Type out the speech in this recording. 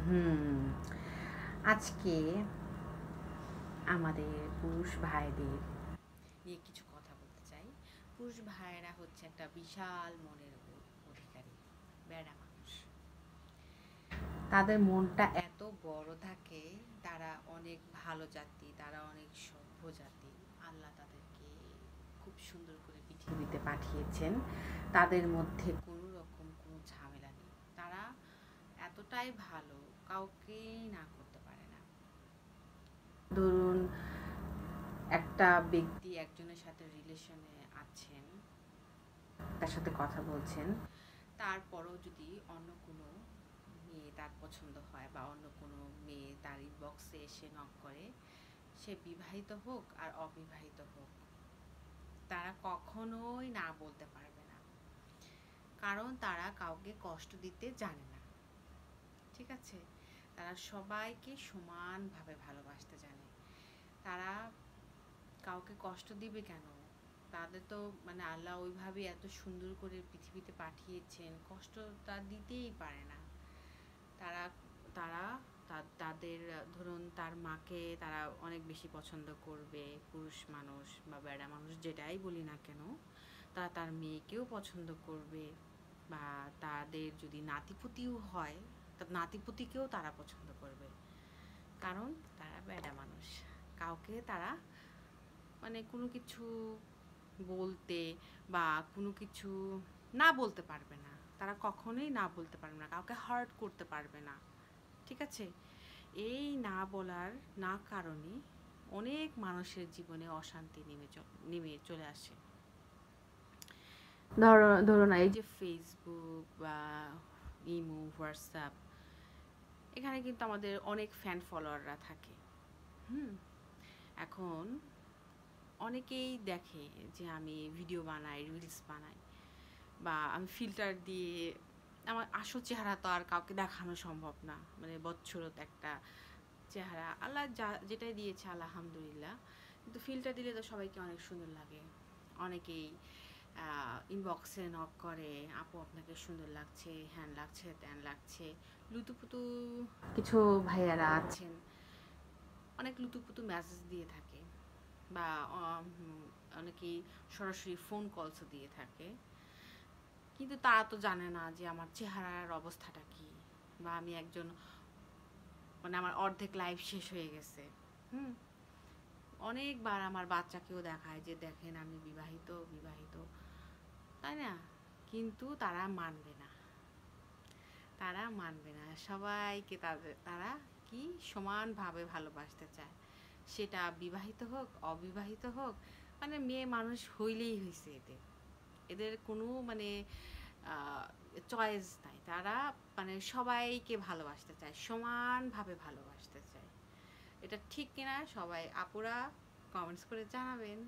হুম, আজকে আমাদের পুরুষ ভাইদের নিয়ে কিছু কথা বলতে চাই। পুরুষ ভাইয়েরা হচ্ছে একটা বিশাল মনের অধিকারী, বেড়া মানুষ। তাদের মনটা এত বড় থাকে, তারা অনেক ভালো জাতি, তারা অনেক সভ্য জাতি। আল্লাহ তাদেরকে খুব সুন্দর করে পৃথিবীতে পাঠিয়েছেন। তাদের মধ্যে কোনো রকম কোনো ঝামেলা নেই। তারা এতটাই ভালো, কাউকেই না করতে পারে না। ধরুন, একটা ব্যক্তি একজনের সাথে রিলেশনে আছেন, তার সাথে কথা বলছেন, তারপরও যদি অন্য কোনো মেয়ে তার পছন্দ হয় বা অন্য কোনো মেয়ে তার ইনবক্সে এসে নক করে, সে বিবাহিত হোক আর অবিবাহিত হোক, তারা কখনোই না বলতে পারবে না, কারণ তারা কাউকে কষ্ট দিতে জানে না। ঠিক আছে? তারা সবাইকে সমানভাবে ভালোবাসতে জানে। তারা কাউকে কষ্ট দিবে কেন? তাদের তো মানে আল্লাহ ওইভাবে এত সুন্দর করে পৃথিবীতে পাঠিয়েছেন, কষ্ট তা দিতেই পারে না। তারা তারা তাদের ধরুন তার মাকে তারা অনেক বেশি পছন্দ করবে, পুরুষ মানুষ বা বেড়া মানুষ যেটাই বলি না কেন, তারা তার মেয়েকেও পছন্দ করবে, বা তাদের যদি নাতিপুতিও হয়, তার নাতিপুতিকেও তারা পছন্দ করবে, কারণ তারা বেড়া মানুষ। কাউকে তারা মানে কোনো কিছু বলতে বা কোনো কিছু না বলতে পারবে না। তারা কখনোই না বলতে পারবে না, কাউকে হার্ট করতে পারবে না। ঠিক আছে? এই না বলার না কারণে অনেক মানুষের জীবনে অশান্তি নেমে চলে আসে। ধরো না, এই যে ফেসবুক বা ইমো, হোয়াটসঅ্যাপ, এখানে কিন্তু আমাদের অনেক ফ্যান ফলোয়াররা থাকে। হুম, এখন অনেকেই দেখে যে আমি ভিডিও বানাই, রিলস বানাই, বা আমি ফিল্টার দিয়ে আমার আসল চেহারা তো আর কাউকে দেখানো সম্ভব না, মানে বচ্ছরত একটা চেহারা আল্লাহ যেটাই দিয়েছে আলহামদুলিল্লাহ। কিন্তু ফিল্টার দিলে তো সবাইকে অনেক সুন্দর লাগে। অনেকেই ইনবক্সে নক করে, আপু আপনাকে সুন্দর লাগছে, হ্যান লাগছে, ত্যান লাগছে। লুতুপুতু কিছু ভাইয়ারা আছেন, অনেক লুতুপুতু মেসেজ দিয়ে থাকে, বা অনেকেই সরাসরি ফোন কলসও দিয়ে থাকে। কিন্তু তারা তো জানে না যে আমার চেহারার অবস্থাটা কি, বা আমি একজন মানে আমার অর্ধেক লাইফ শেষ হয়ে গেছে। হুম, অনেকবার আমার বাচ্চাকেও দেখায় যে দেখেন আমি বিবাহিত বিবাহিত, তাই না? কিন্তু তারা মানবে না, তারা মানবে না। সবাইকে তারা কি সমানভাবে ভালোবাসতে চায়, সেটা বিবাহিত হোক অবিবাহিত হোক, মানে মেয়ে মানুষ হইলেই হয়েছে। এদের এদের কোনো মানে চয়েস নাই। তারা মানে সবাইকে ভালোবাসতে চায়, সমানভাবে ভালোবাসতে চায়। এটা ঠিক কিনা সবাই আপুরা কমেন্টস করে জানাবেন।